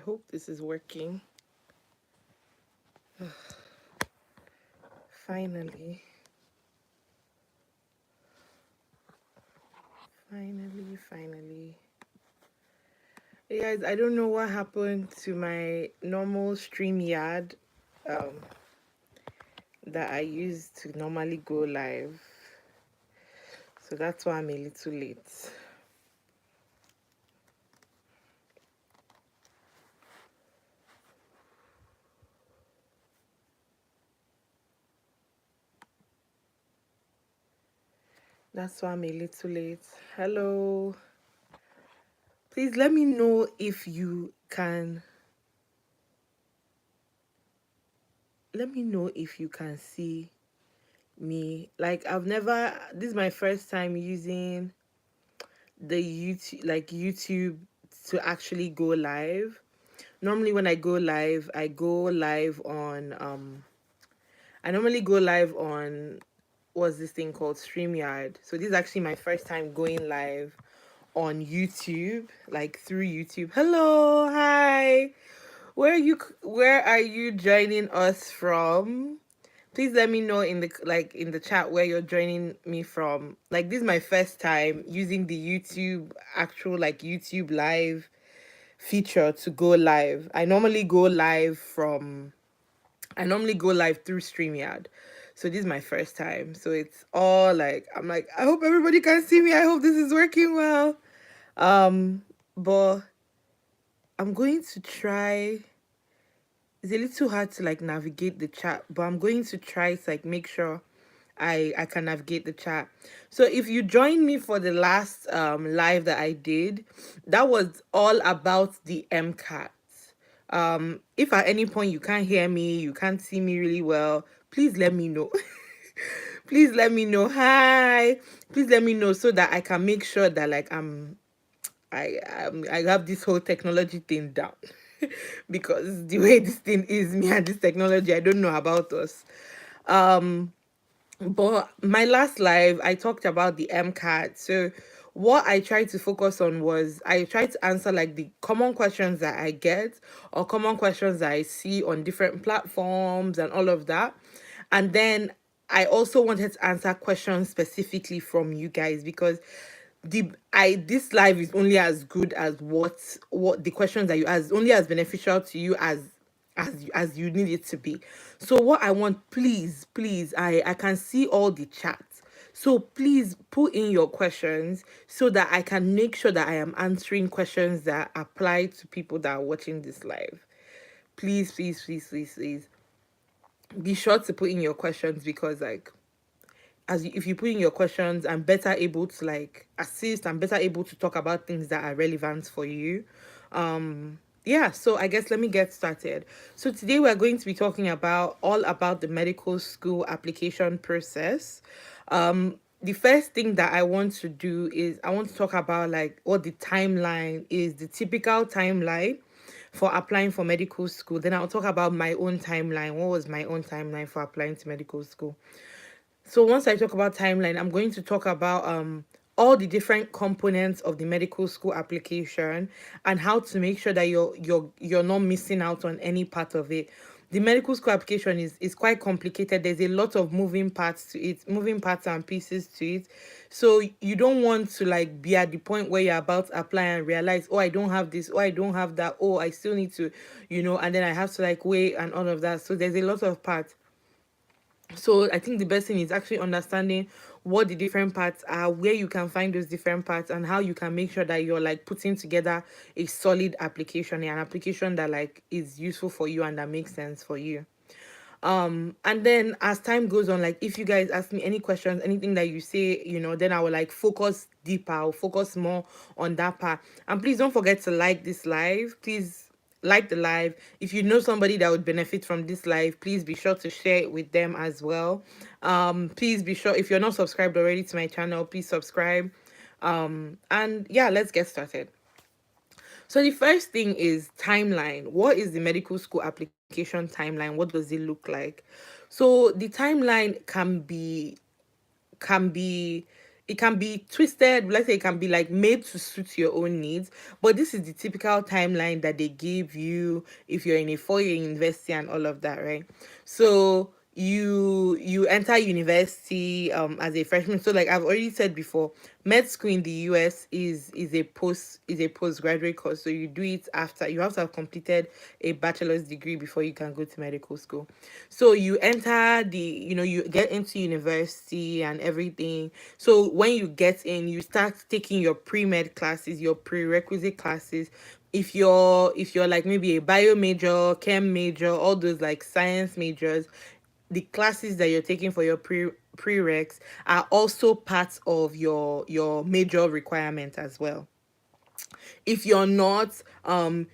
hope this is working. Finally. Finally. Hey guys, I don't know what happened to my normal StreamYard um, that I use to normally go live. So that's why I'm a little late. That's why I'm a little late. Hello. Please let me know if you can. Let me know if you can see me. Like this is my first time using the YouTube to actually go live. Normally when I go live on I normally go live on what's this thing called StreamYard. So this is actually my first time going live on YouTube, like through YouTube. Hello, hi. Where are you joining us from? Please let me know in the chat where you're joining me from. Like this is my first time using the YouTube live feature to go live. I normally go live through StreamYard. So this is my first time. So it's all like I'm like, I hope everybody can see me. I hope this is working well. But I'm going to try. It's a little hard to like navigate the chat, but I'm going to try to like make sure I can navigate the chat. So if you joined me for the last live that I did, that was all about the Mcat. If at any point you can't hear me, you can't see me really well, please let me know. Please let me know. Hi. Please let me know so that I can make sure that like I have this whole technology thing down. Because the way this thing is, me and this technology, I don't know about us. Um but my last live, I talked about the MCAT. So what I tried to focus on was I tried to answer like the common questions that I get or common questions that I see on different platforms and all of that. And then I also wanted to answer questions specifically from you guys because this live is only as good as what the questions that you ask, only as beneficial to you as you need it to be. So what I want, please, I can see all the chats. So please put in your questions so that I can make sure that I am answering questions that apply to people that are watching this live. Please be sure to put in your questions because like if you put in your questions, I'm better able to like assist. I'm better able to talk about things that are relevant for you. Yeah, so I guess let me get started. So today we're going to be talking about all about the medical school application process. The first thing that I want to do is I want to talk about like what the timeline is, the typical timeline for applying for medical school. Then I'll talk about my own timeline. What was my own timeline for applying to medical school? So once I talk about timeline, I'm going to talk about all the different components of the medical school application and how to make sure that you're not missing out on any part of it. The medical school application is quite complicated. There's a lot of moving parts and pieces to it. So you don't want to like be at the point where you're about to apply and realize, oh, I don't have this, oh, I don't have that, oh, I still need to, and then I have to like wait and all of that. So there's a lot of parts. So I think the best thing is actually understanding what the different parts are, where you can find those different parts, and how you can make sure that you're like putting together a solid application, an application that like is useful for you and that makes sense for you. And then as time goes on, like if you guys ask me any questions, anything that you say, then I will like focus deeper, I'll focus more on that part. And please don't forget to like this live. Please like the live. If you know somebody that would benefit from this live, please be sure to share it with them as well. Please be sure, if you're not subscribed already to my channel, please subscribe. And yeah, let's get started. So the first thing is timeline. What is the medical school application timeline? What does it look like? So the timeline can be it can be twisted, let's say it can be like made to suit your own needs, but this is the typical timeline that they give you if you're in a 4-year university and all of that, right? So you enter university as a freshman. So like I've already said before, med school in the US is a postgraduate course. So you do it after you have to have completed a bachelor's degree before you can go to medical school. So you enter you get into university and everything. So when you get in, you start taking your pre-med classes, your prerequisite classes. If you're like maybe a bio major, chem major, all those like science majors, the classes that you're taking for your prereqs are also part of your major requirement as well. If you're not,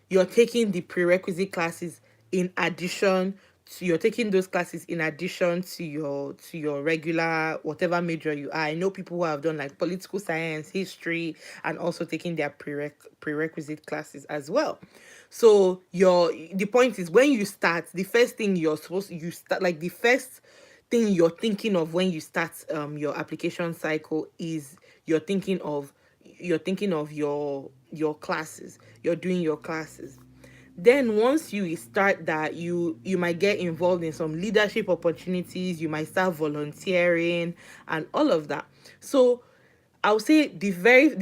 you're taking the prerequisite classes in addition you're taking those classes in addition to your regular whatever major you are. I know people who have done like political science, history, and also taking their prerequisite classes as well. So the point is, when you start, the first thing you start, like the first thing you're thinking of when you start your application cycle is you're thinking of your classes. You're doing your classes. Then once you start that, you might get involved in some leadership opportunities, you might start volunteering and all of that. So I would say the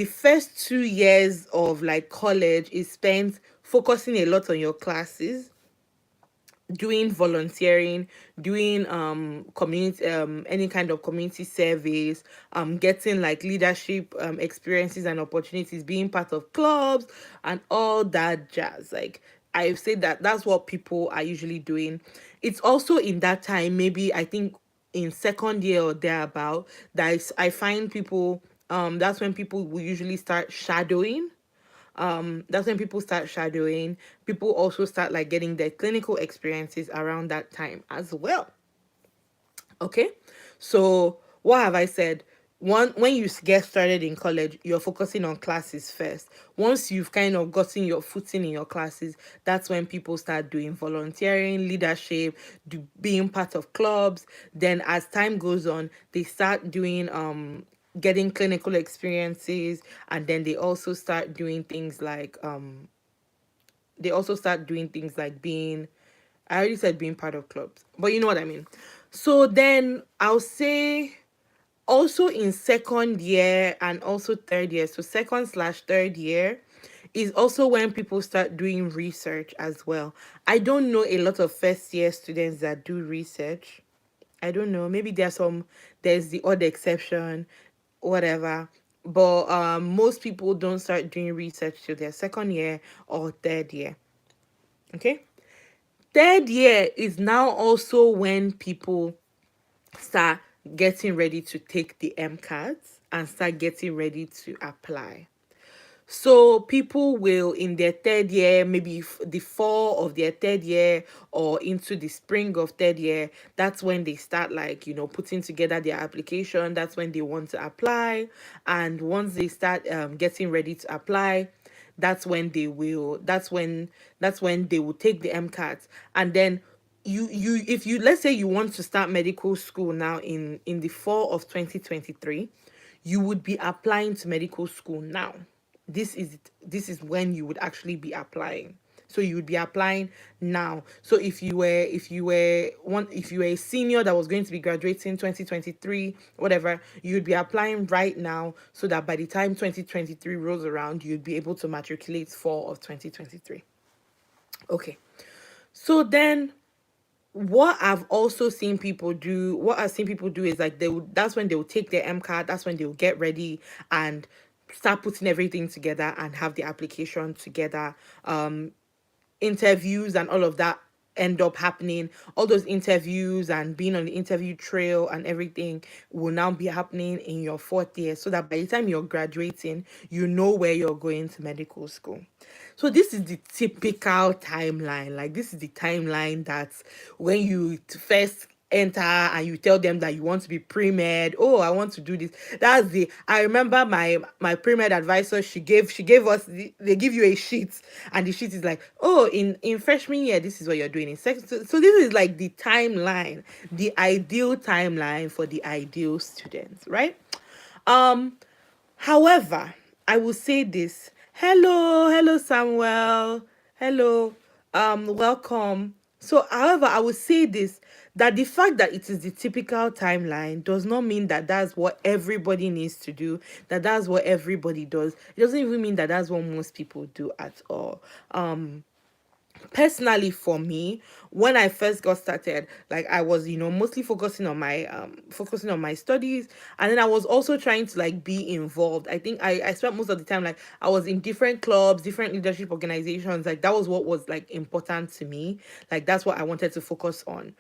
first 2 years of like college is spent focusing a lot on your classes, doing volunteering, doing community any kind of community service, getting like leadership experiences and opportunities, being part of clubs and all that jazz. Like I've said, that's what people are usually doing. It's also in that time, maybe I think in second year or thereabout, that I find people that's when people will usually start shadowing. That's when people start shadowing. People also start like getting their clinical experiences around that time as well. Okay, so what have I said? When you get started in college, you're focusing on classes first. Once you've kind of gotten your footing in your classes, that's when people start doing volunteering, leadership, being part of clubs. Then as time goes on, they start doing getting clinical experiences, and then they also start doing things like being, I already said being part of clubs, but you know what I mean. So then I'll say also in second year and also third year, so second/third year is also when people start doing research as well. I don't know a lot of first year students that do research. I don't know. Maybe there's the odd exception, whatever. But most people don't start doing research till their second year or third year. Okay. Third year is now also when people start getting ready to take the Mcat and start getting ready to apply. So people will, in their third year, maybe the fall of their third year or into the spring of third year, that's when they start like, putting together their application. That's when they want to apply. And once they start getting ready to apply, that's when they will take the MCAT. And then if you let's say you want to start medical school now in the fall of 2023, you would be applying to medical school now. This is when you would actually be applying. So you would be applying now. So if you were a senior that was going to be graduating 2023, whatever, you would be applying right now, so that by the time 2023 rolls around, you'd be able to matriculate fall of 2023. Okay. So then what I've seen people do is like that's when they will take their MCAT, that's when they will get ready and start putting everything together and have the application together. Interviews and all of that end up happening. All those interviews and being on the interview trail and everything will now be happening in your fourth year, so that by the time you're graduating, you know where you're going to medical school. So this is the typical timeline. Like this is the timeline that when you first enter and you tell them that you want to be pre-med, oh, I want to do this. I remember my pre-med advisor, she gave us they give you a sheet, and the sheet is like, oh, in freshman year, this is what you're doing in second. So this is like the timeline, the ideal timeline for the ideal students, right? Um, However, I will say this. Hello, Samuel. Hello, welcome. So, however, I will say this, that the fact that it is the typical timeline does not mean that that's what everybody needs to do, that that's what everybody does. It doesn't even mean that that's what most people do at all. Personally, for me, when I first got started, like, I was, mostly focusing on my studies, and then I was also trying to like be involved. I think I spent most of the time, like, I was in different clubs, different leadership organizations. Like, that was what was like important to me. Like, that's what I wanted to focus on.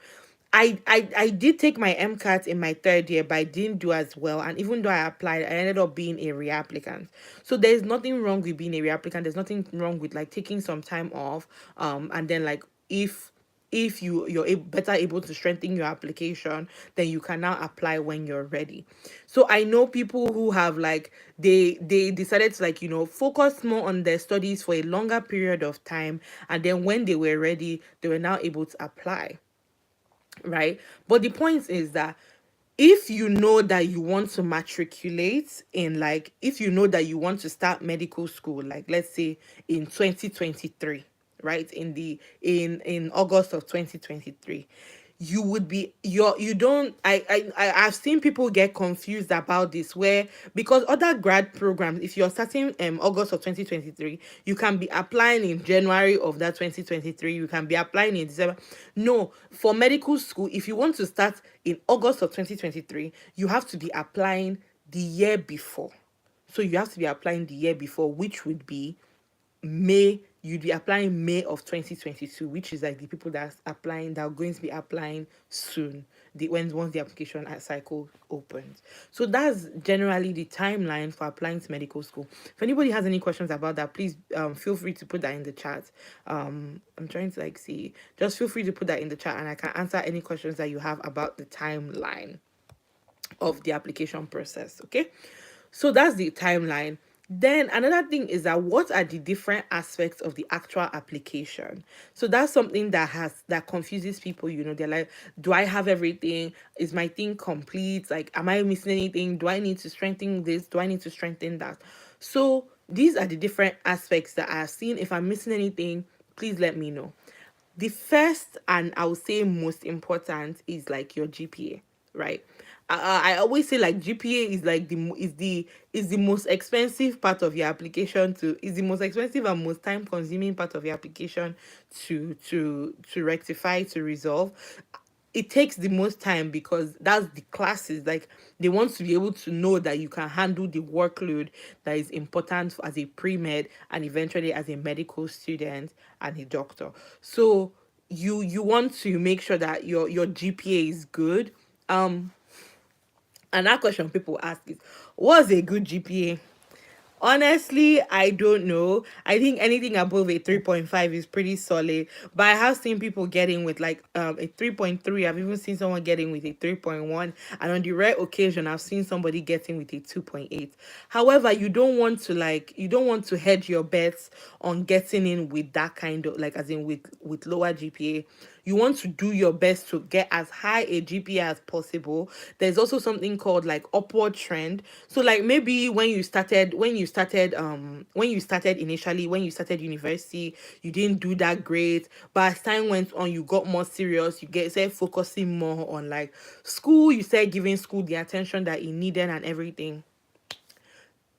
I did take my MCAT in my third year, but I didn't do as well. And even though I applied, I ended up being a reapplicant. So there's nothing wrong with being a reapplicant. There's nothing wrong with like taking some time off. And then, like, if better able to strengthen your application, then you can now apply when you're ready. So I know people who have like, they decided to, like, focus more on their studies for a longer period of time, and then when they were ready, they were now able to apply, right? But the point is that if you know that you want to matriculate in, like, if you know that you want to start medical school, like, let's say in 2023, right, in August of 2023, you would be your you don't I've seen people get confused about this, where, because other grad programs, if you're starting August of 2023, you can be applying in January of that 2023, you can be applying in December. No, for medical school, if you want to start in August of 2023, you have to be applying the year before. So you have to be applying the year before, which would be May. You'd be applying May of 2022, which is like the people that's applying, that are going to be applying soon, once the application cycle opens. So that's generally the timeline for applying to medical school. If anybody has any questions about that, please feel free to put that in the chat. I'm trying to like see. Just feel free to put that in the chat, and I can answer any questions that you have about the timeline of the application process. Okay, so that's the timeline. Then another thing is that, what are the different aspects of the actual application? So that's something that confuses people. They're like, do I have everything? Is my thing complete? Like, am I missing anything? Do I need to strengthen this? Do I need to strengthen that? So these are the different aspects that I've seen. If I'm missing anything, please let me know. The first, and I would say most important, is like your GPA, right? I always say, like, GPA is like the most expensive part of your application, to is the most expensive and most time consuming part of your application to rectify, to resolve. It takes the most time because that's the classes, like, they want to be able to know that you can handle the workload that is important as a pre-med, and eventually as a medical student and a doctor. So you want to make sure that your GPA is good. Another question people ask is, what's a good GPA? Honestly, I don't know. I think anything above a 3.5 is pretty solid. But I have seen people getting with like a 3.3. I've even seen someone getting with a 3.1. And on the rare occasion, I've seen somebody getting with a 2.8. However, you don't want to hedge your bets on getting in with that kind of, like, as in with lower GPA. You want to do your best to get as high a GPA as possible. There's also something called like upward trend. So, like, maybe when you started initially, when you started university, you didn't do that great, but as time went on, you got more serious, started focusing more on like school, you started giving school the attention that it needed and everything.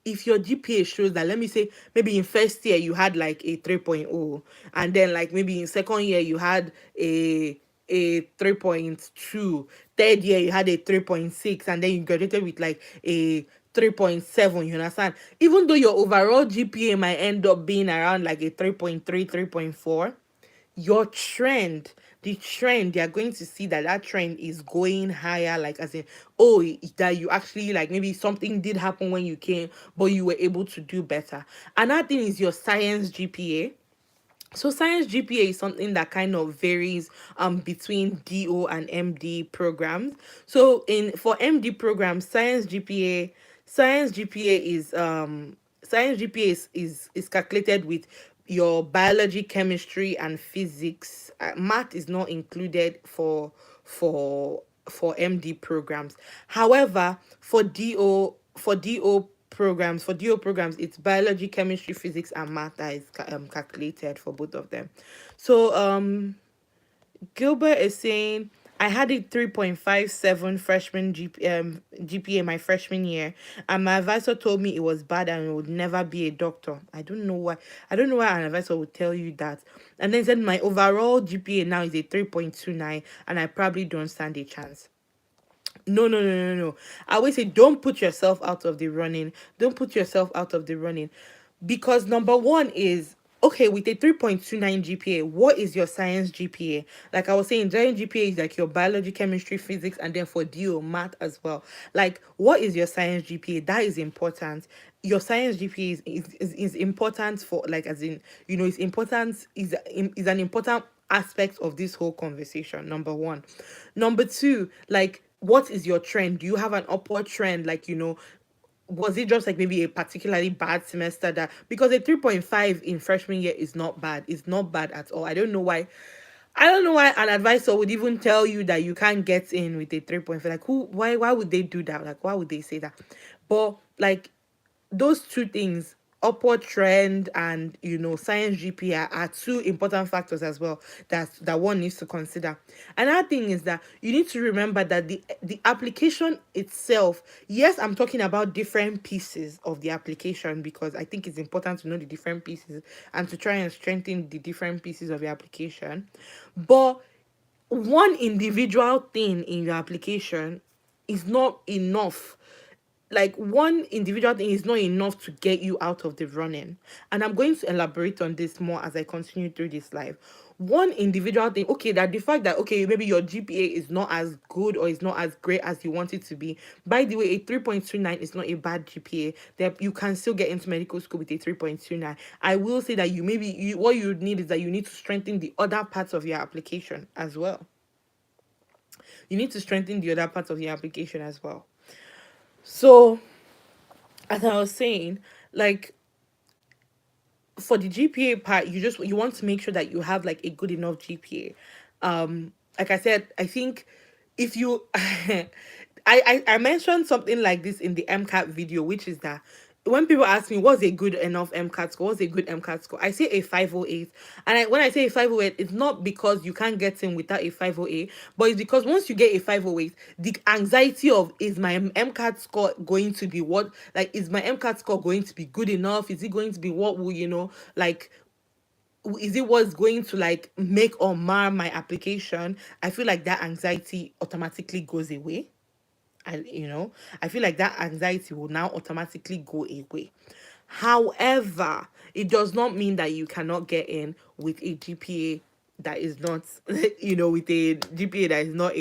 If your GPA shows that, let me say, maybe in first year you had like a 3.0, and then like maybe in second year you had a 3.2, third year you had a 3.6, and then you graduated with like a 3.7, you understand? Even though your overall GPA might end up being around like a 3.3, 3.4, your trend, they're going to see that trend is going higher, like, as in, oh, that you actually, like, maybe something did happen when you came, but you were able to do better. Another thing is your science GPA. So science GPA is something that kind of varies between DO and MD programs. So in for MD programs, science GPA is calculated with your biology, chemistry, and physics. Math is not included for MD programs. However, for DO, for DO programs, it's biology, chemistry, physics, and math that is calculated for both of them. So Gilbert is saying, I had a 3.57 GPA my freshman year, and my advisor told me it was bad and I would never be a doctor. I don't know why. I don't know why an advisor would tell you that. And then said my overall GPA now is a 3.29, and I probably don't stand a chance. No, no, no, no, no. I always say don't put yourself out of the running. Don't put yourself out of the running. Because number one is, okay, with a 3.29 GPA, what is your science GPA? Like I was saying, giant GPA is like your biology, chemistry, physics, and then for DO, math as well. Like, what is your science GPA? That is important. Your science GPA is important for, like, as in, it's important, is an important aspect of this whole conversation. Number one. Number two, like, what is your trend? Do you have an upward trend? Like, was it just like maybe a particularly bad semester? That, because a 3.5 in freshman year is not bad. It's not bad at all. I don't know why an advisor would even tell you that you can't get in with a 3.5. Like, why would they do that? Like, why would they say that? But like, those two things, upward trend and science GPA, are two important factors as well that one needs to consider. Another thing is that you need to remember that the application itself, yes, I'm talking about different pieces of the application, because I think it's important to know the different pieces and to try and strengthen the different pieces of your application. But one individual thing in your application is not enough. Like, one individual thing is not enough to get you out of the running. And I'm going to elaborate on this more as I continue through this live. One individual thing, okay, that the fact that, okay, maybe your GPA is not as good or is not as great as you want it to be. By the way, a 3.29 is not a bad GPA. That you can still get into medical school with a 3.29. I will say that what you need is that you need to strengthen the other parts of your application as well. You need to strengthen the other parts of your application as well. So, as I was saying, like, for the GPA part, you want to make sure that you have like a good enough GPA. Like I said, I think if you I mentioned something like this in the MCAT video, which is that when people ask me what's a good enough MCAT score, what's a good MCAT score, I say a 508. And when I say a 508, it's not because you can't get in without a 508, but it's because once you get a 508, the anxiety of, is my MCAT score going to be what, like, is my MCAT score going to be good enough? Is it going to be what will, like, is it what's going to like make or mar my application? I feel like that anxiety automatically goes away. I feel like that anxiety will now automatically go away. However, it does not mean that you cannot get in with a GPA that is not, with a GPA that is not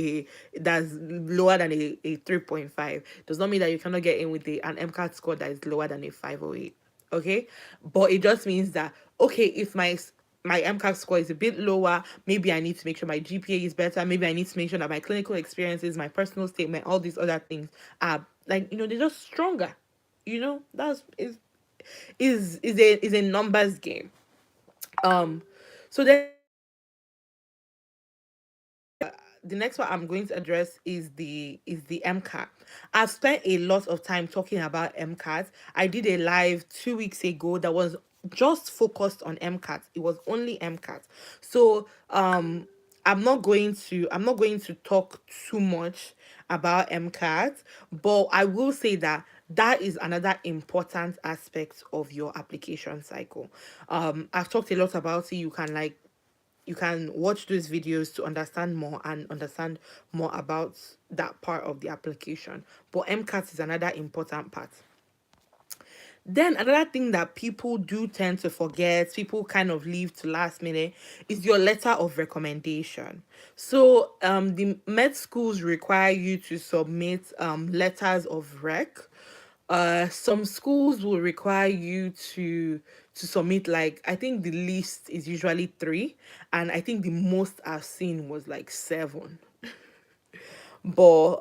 that's lower than a 3.5. Does not mean that you cannot get in with an MCAT score that is lower than a 508. Okay, but it just means that, okay, if my MCAT score is a bit lower, maybe I need to make sure my GPA is better. Maybe I need to make sure that my clinical experiences, my personal statement, all these other things are, like, they're just stronger. That's is a numbers game. So then the next one I'm going to address is the MCAT. I've spent a lot of time talking about MCAT. I did a live 2 weeks ago that was just focused on MCAT. It was only MCAT. So I'm not going to talk too much about MCAT, but I will say that that is another important aspect of your application cycle. I've talked a lot about it. You can watch those videos to understand more and understand more about that part of the application. But MCAT is another important part. Then another thing that people do tend to forget, people kind of leave to last minute, is your letter of recommendation. So the med schools require you to submit letters of rec. Some schools will require you to submit, like, I think the least is usually three, and I think the most I've seen was like seven. But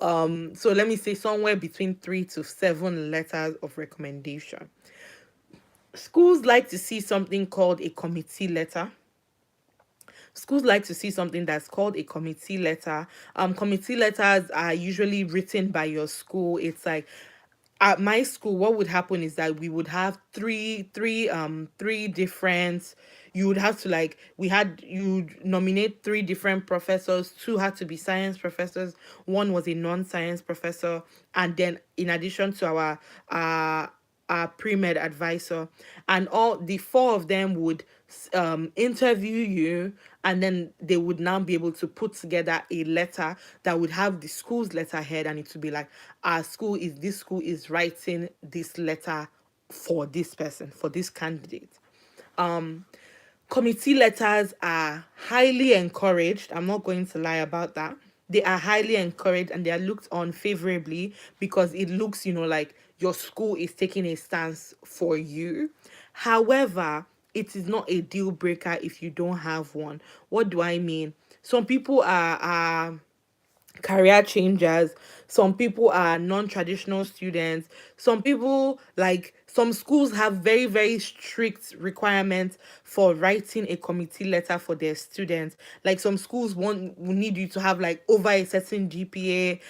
so let me say somewhere between 3 to 7 letters of recommendation. Schools like to see something called a committee letter. Schools like to see something that's called a committee letter. Committee letters are usually written by your school. It's like, at my school, what would happen is that we would have three different, you would have to like, we had, you nominate three different professors. Two had to be science professors, one was a non-science professor, and then in addition to uh our pre-med advisor, and all the four of them would interview you, and then they would now be able to put together a letter that would have the school's letterhead, and it would be like, our school is, this school is writing this letter for this person, for this candidate. Committee letters are highly encouraged. I'm not going to lie about that. They are highly encouraged and they are looked on favorably, because it looks, like your school is taking a stance for you. However, it is not a deal breaker if you don't have one. What do I mean? Some people are career changers, some people are non-traditional students, some people, like some schools have very very strict requirements for writing a committee letter for their students. Like some schools want will need you to have like over a certain GPA,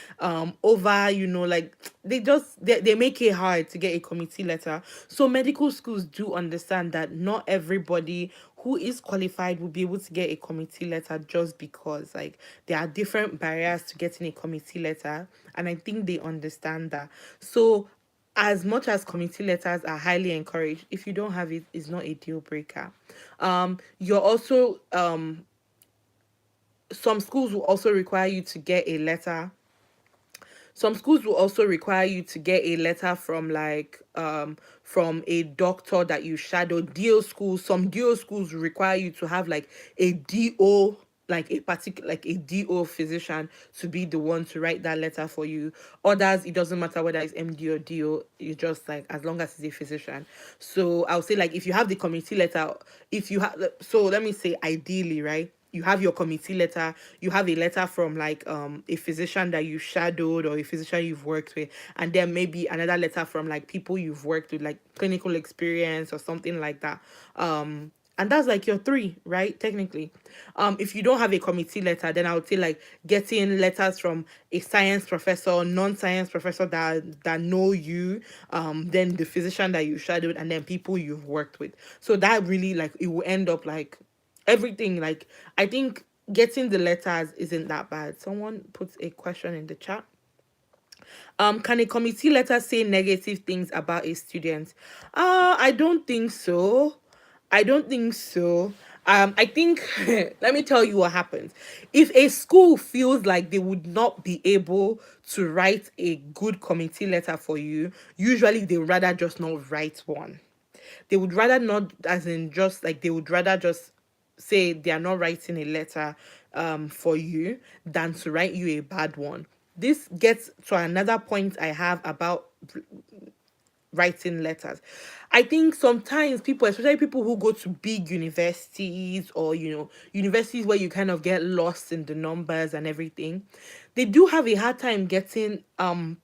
over, like they make it hard to get a committee letter. So medical schools do understand that not everybody who is qualified will be able to get a committee letter, just because like there are different barriers to getting a committee letter, and I think they understand that. So as much as committee letters are highly encouraged, if you don't have it, it's not a deal breaker. You're also some schools will also require you to get a letter. Some schools will also require you to get a letter from like from a doctor that you shadow. Some DO schools require you to have like a DO, like a particular, like a DO physician to be the one to write that letter for you. Others, it doesn't matter whether it's MD or DO, it's just like as long as it's a physician. So I'll say, like, if you have the committee letter, if you have, so let me say ideally, right, you have your committee letter, you have a letter from like a physician that you shadowed or a physician you've worked with, and then maybe another letter from like people you've worked with, like clinical experience or something like that. And that's like your three, right? Technically. If you don't have a committee letter, then I would say like getting letters from a science professor, non-science professor that know you, then the physician that you shadowed, and then people you've worked with. So that really, like, it will end up like everything, like, I think getting the letters isn't that bad. Someone puts a question in the chat. Can a committee letter say negative things about a student? I don't think so. I don't think so. I think let me tell you what happens. If a school feels like they would not be able to write a good committee letter for you, usually they would rather just not write one. They would rather not, as in just like, they would rather just say they are not writing a letter for you than to write you a bad one. This gets to another point I have about writing letters. I think sometimes people, especially people who go to big universities, or universities where you kind of get lost in the numbers and everything, they do have a hard time getting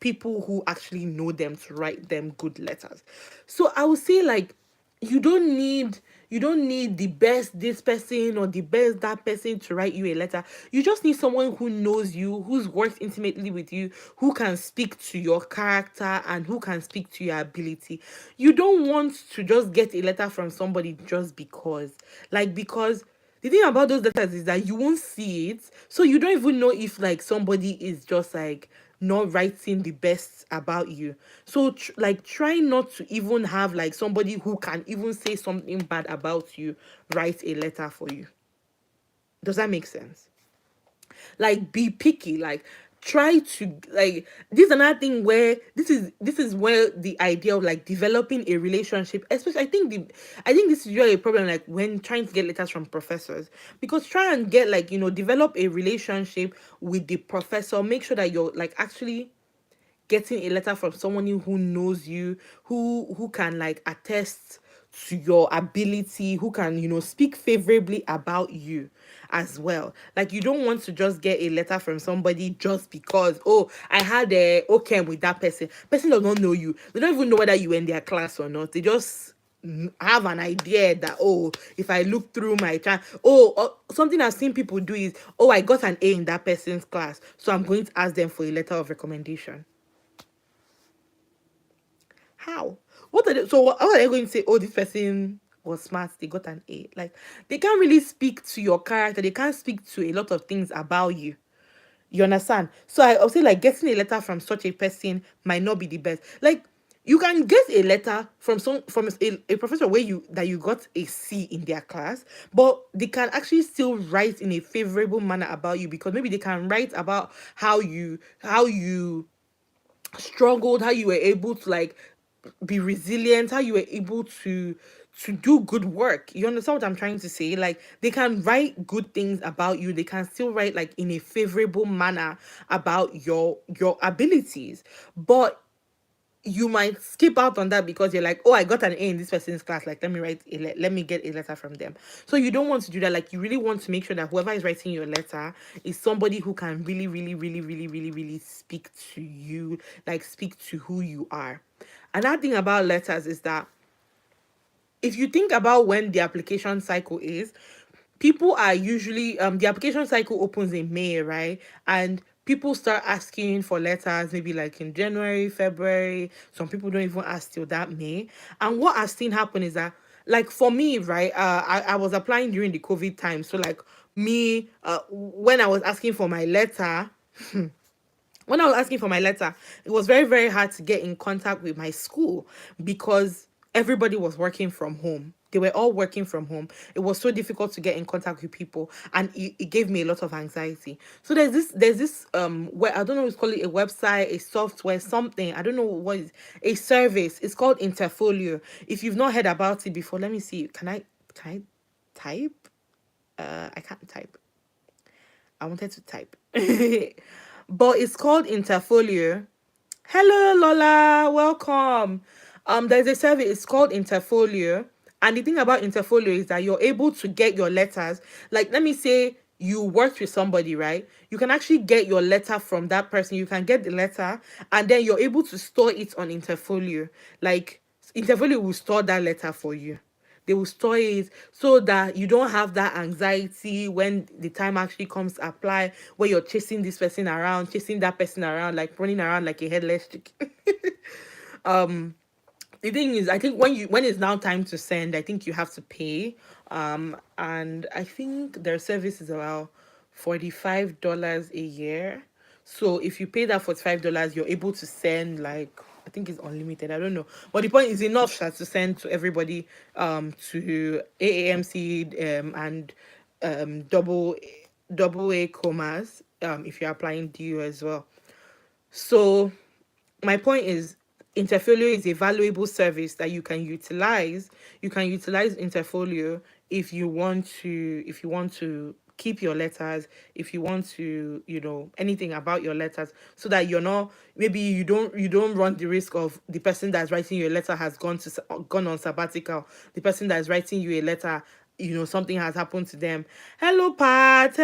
people who actually know them to write them good letters. So I would say, like, you don't need the best this person or the best that person to write you a letter. You just need someone who knows you, who's worked intimately with you, who can speak to your character and who can speak to your ability. You don't want to just get a letter from somebody just because, like, because the thing about those letters is that you won't see it, so you don't even know if like somebody is just like not writing the best about you. So like, try not to even have like somebody who can even say something bad about you write a letter for you. Does that make sense? Like, be picky, like, try to, like, this is another thing where this is where the idea of like developing a relationship, especially, I think this is really a problem, like when trying to get letters from professors, because try and get, like, develop a relationship with the professor. Make sure that you're like actually getting a letter from someone who knows you, who can like attest to your ability, who can speak favorably about you as well. Like, you don't want to just get a letter from somebody just because, oh, I had a okay with that person does not know you. They don't even know whether you were in their class or not. They just have an idea that, oh, if I look through my child, something I've seen people do is, oh, I got an A in that person's class, so I'm going to ask them for a letter of recommendation. How? What are they going to say? Oh, this person was smart, they got an A. Like, they can't really speak to your character, they can't speak to a lot of things about you. You understand? So I'll say, like, getting a letter from such a person might not be the best. Like, you can get a letter from a professor where you got a C in their class, but they can actually still write in a favorable manner about you, because maybe they can write about how you struggled, how you were able to, like, be resilient, how you were able to do good work. You understand what I'm trying to say? Like, they can write good things about you. They can still write, like, in a favorable manner about your abilities. But you might skip out on that because you're like, oh, I got an A in this person's class. Like, let me get a letter from them. So you don't want to do that. Like, you really want to make sure that whoever is writing your letter is somebody who can really, really, really, really, really, really speak to you, like, speak to who you are. Another thing about letters is that if you think about when the application cycle is, people are usually the application cycle opens in May, right? And people start asking for letters maybe like in January, February. Some people don't even ask till that May. And what I've seen happen is that, like, for me, right, I was applying during the COVID time. So, like, me, when I was asking for my letter, when I was asking for my letter, it was very, very hard to get in contact with my school because everybody was working from home. They were all working from home. It was so difficult to get in contact with people, and it gave me a lot of anxiety. So there's this where I don't know, it's called it a website, a software, something. I don't know what is a service. It's called Interfolio. If you've not heard about it before, let me see. Can I type? I can't type. I wanted to type. But it's called Interfolio. Hello, Lola. Welcome. There's a survey. It's called Interfolio, and the thing about Interfolio is that you're able to get your letters. Like, let me say you worked with somebody, right? You can actually get your letter from that person. You can get the letter, and then you're able to store it on Interfolio. Like, Interfolio will store that letter for you. They will store it so that you don't have that anxiety when the time actually comes to apply, where you're chasing this person around, chasing that person around, like running around like a headless chicken. The thing is, I think when it's now time to send, I think you have to pay. And I think their service is about $45 a year. So if you pay that $45, you're able to send, like, I think it's unlimited. I don't know, but the point is enough to send to everybody, to AAMC, and double A commas, if you're applying DU as well. So my point is, Interfolio is a valuable service that you can utilize. You can utilize Interfolio if you want to keep your letters, if you want to, anything about your letters, so that you're not, maybe you don't run the risk of the person that's writing you a letter has gone on sabbatical. The person that's writing you a letter, something has happened to them. Hello Pat,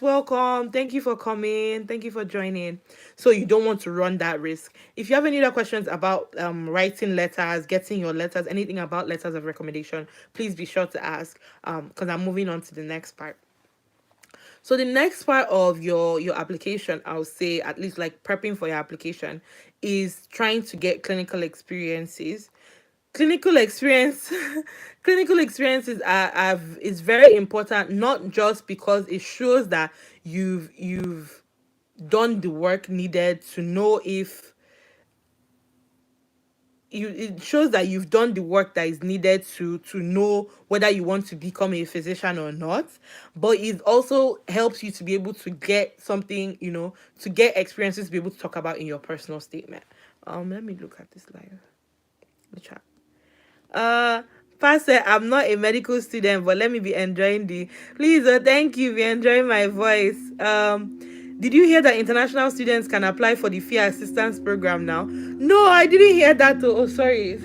welcome, thank you for coming, thank you for joining. So you don't want to run that risk. If you have any other questions about writing letters, getting your letters, anything about letters of recommendation, please be sure to ask, because I'm moving on to the next part. So the next part of your application, I'll say, at least like prepping for your application, is trying to get clinical experiences. Clinical experience clinical experiences is very important, not just because it shows that you've done the work needed to know if it shows that you've done the work that is needed to know whether you want to become a physician or not, but it also helps you to be able to get something, to get experiences to be able to talk about in your personal statement. Let me look at this live, the chat. Uh, Pastor, I'm not a medical student, but let me be enjoying the. Please, thank you. Be enjoying my voice. Did you hear that international students can apply for the fee assistance program now? No, I didn't hear that. Oh, sorry.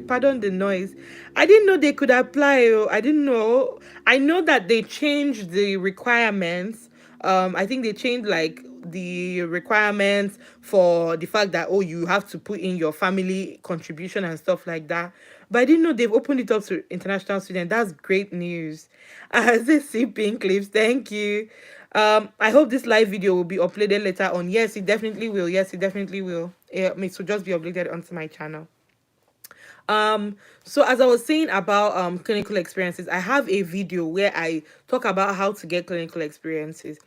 Pardon the noise. I didn't know they could apply. Oh, I didn't know. I know that they changed the requirements. I think they changed, like, the requirements for the fact that, oh, you have to put in your family contribution and stuff like that. But I didn't know they've opened it up to international students. That's great news. This see pink clips. Thank you. I hope this live video will be uploaded later on. Yes, it definitely will. Yes, it definitely will. Yeah, it will just be uploaded onto my channel. So as I was saying about clinical experiences, I have a video where I talk about how to get clinical experiences.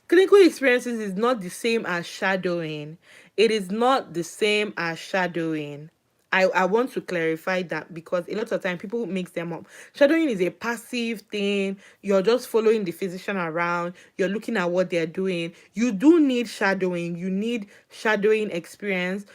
Clinical experiences is not the same as shadowing. It is not the same as shadowing. I want to clarify that because a lot of time people mix them up. Shadowing is a passive thing. You're just following the physician around. You're looking at what they're doing. You do need shadowing. You need shadowing experience.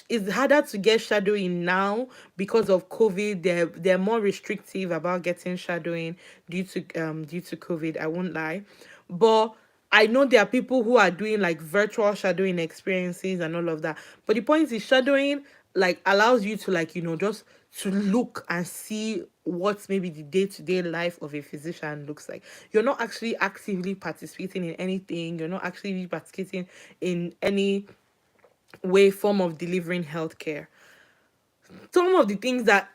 It's harder to get shadowing now because of COVID. They're more restrictive about getting shadowing due to COVID. I won't lie, but I know there are people who are doing like virtual shadowing experiences and all of that. But the point is, shadowing like allows you to like, just to look and see what maybe the day-to-day life of a physician looks like. You're not actually actively participating in anything. You're not actually participating in any way form of delivering healthcare. Some of the things that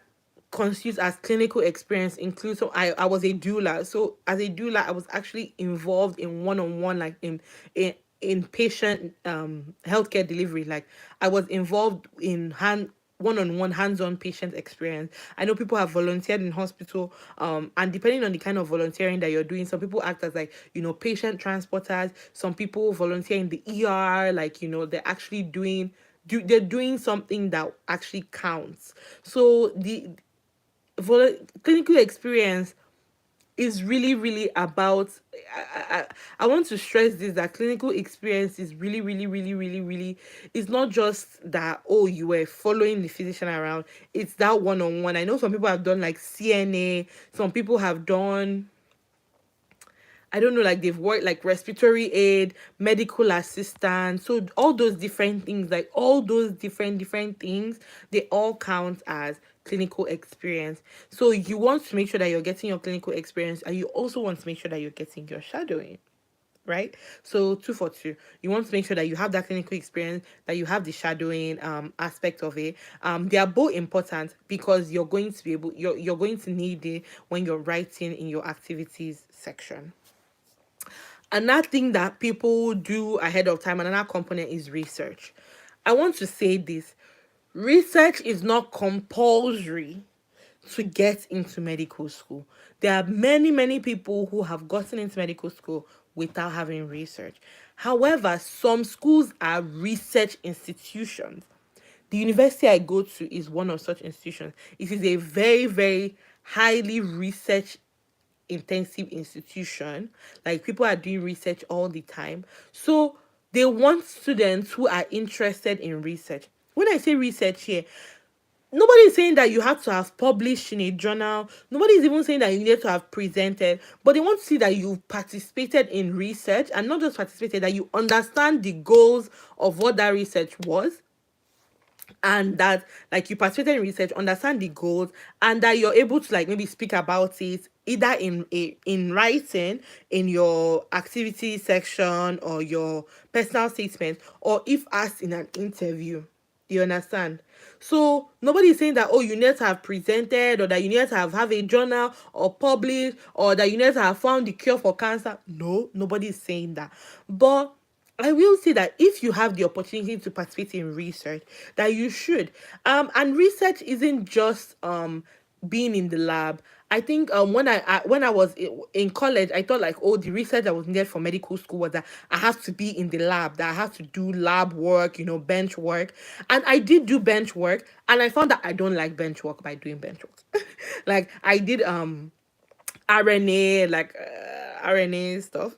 constitutes as clinical experience include, so I was a doula. So as a doula, I was actually involved in one-on-one, like in patient healthcare delivery. Like I was involved in one-on-one hands-on patient experience. I know people have volunteered in hospital, and depending on the kind of volunteering that you're doing, some people act as like, patient transporters. Some people volunteer in the ER, like, they're actually they're doing something that actually counts. So the clinical experience is really really about, I want to stress this, that clinical experience is really really really really really, it's not just that, oh, you were following the physician around. It's that one-on-one. I know some people have done like CNA, some people have done, I don't know, like they've worked like respiratory aid, medical assistant. So all those different things, like all those different things, they all count as clinical experience. So you want to make sure that you're getting your clinical experience, and you also want to make sure that you're getting your shadowing. Right, so two for two. You want to make sure that you have that clinical experience, that you have the shadowing aspect of it. They are both important because you're going to be able, you're going to need it when you're writing in your activities section. Another thing that people do ahead of time, another component, is research. I want to say this: research is not compulsory to get into medical school. There are many people who have gotten into medical school without having research. However, some schools are research institutions. The university I go to is one of such institutions. It is a very highly research intensive institution. Like people are doing research all the time. So they want students who are interested in research. When I say research here, nobody is saying that you have to have published in a journal. Nobody is even saying that you need to have presented, but they want to see that you've participated in research, and not just participated, that you understand the goals of what that research was, and that like you participated in research, understand the goals, and that you're able to like maybe speak about it either in writing in your activity section or your personal statement, or if asked in an interview. You understand? So nobody is saying that, oh, you need to have presented, or that you need to have a journal or published, or that you need to have found the cure for cancer. No, nobody is saying that. But I will say that if you have the opportunity to participate in research, that you should. And research isn't just being in the lab. I think when I was in college, I thought like, oh, the research that was needed for medical school was that I have to be in the lab, that I have to do lab work, bench work. And I did do bench work, and I found that I don't like bench work by doing bench work. Like I did RNA, like RNA stuff.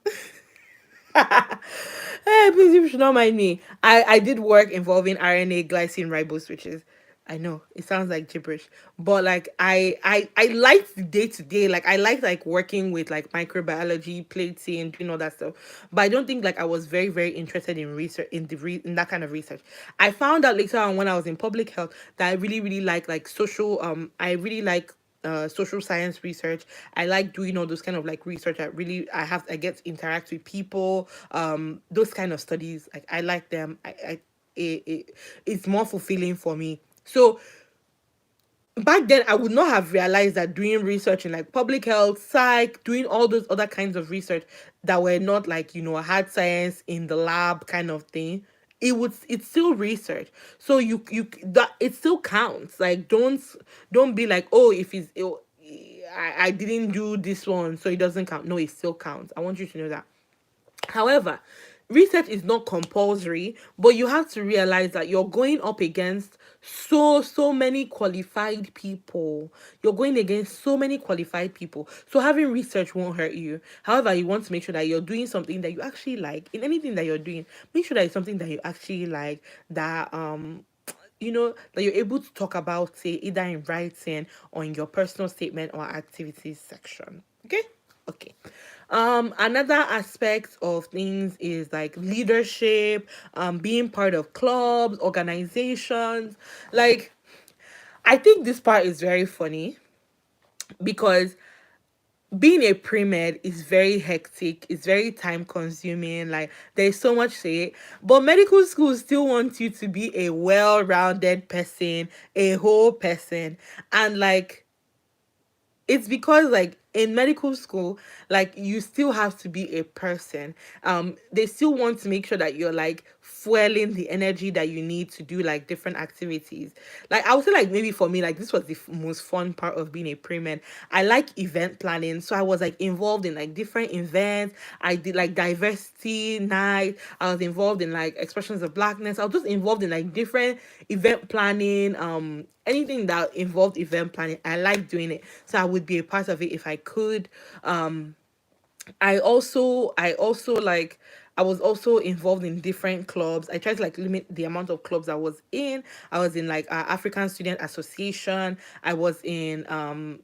Hey, please, you should not mind me. I did work involving RNA glycine ribose switches. I know it sounds like gibberish, but like I liked the day to day. Like I liked like working with like microbiology, plating, doing all that stuff. But I don't think like I was very interested in research, in that kind of research. I found out later on when I was in public health that I really like social. I really like social science research. I like doing all those kind of like research. I get to interact with people. Those kind of studies, like I like them. It's more fulfilling for me. So back then I would not have realized that doing research in like public health, psych, doing all those other kinds of research that were not like hard science in the lab kind of thing, it's still research. So that it still counts. Like, don't be like, oh, if I didn't do this one, so it doesn't count. No, it still counts. I want you to know that. However, research is not compulsory, but you have to realize that you're going up against so many qualified people. You're going against so many qualified people. So having research won't hurt you. However, you want to make sure that you're doing something that you actually like. In anything that you're doing, make sure that it's something that you actually like, that that you're able to talk about it either in writing or in your personal statement or activities section. Okay. Okay. Another aspect of things is like leadership, being part of clubs, organizations. Like, I think this part is very funny because being a pre-med is very hectic, it's very time consuming, like there's so much to it. But medical school still wants you to be a well-rounded person, a whole person. And like, it's because like in medical school, like you still have to be a person. They still want to make sure that you're like fueling the energy that you need to do like different activities. Like, I would say, like, maybe for me, like, this was the most fun part of being a pre-med. I like event planning, so I was like involved in like different events. I did like diversity night. I was involved in like expressions of blackness. I was just involved in like different event planning. Anything that involved event planning, I like doing it, so I would be a part of it if I could. I also like, I was also involved in different clubs. I tried to like limit the amount of clubs I was in. I was in like African Student Association. I was in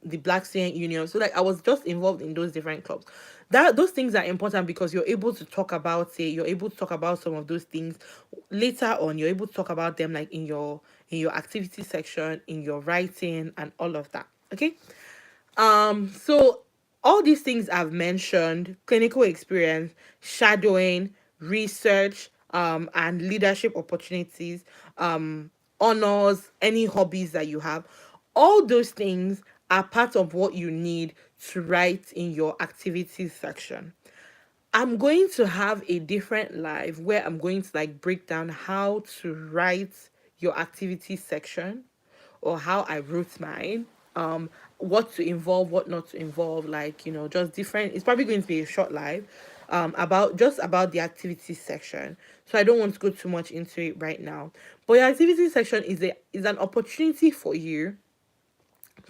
the Black Student Union. So like I was just involved in those different clubs. That those things are important because you're able to talk about it. You're able to talk about some of those things later on. You're able to talk about them like in your activity section, in your writing, and all of that. Okay. So all these things I've mentioned, clinical experience, shadowing, research, and leadership opportunities, honors, any hobbies that you have, all those things are part of what you need to write in your activities section. I'm going to have a different live where I'm going to like break down how to write your activity section, or how I wrote mine, what to involve, what not to involve, like, just different. It's probably going to be a short live, about the activity section. So I don't want to go too much into it right now. But your activity section is an opportunity for you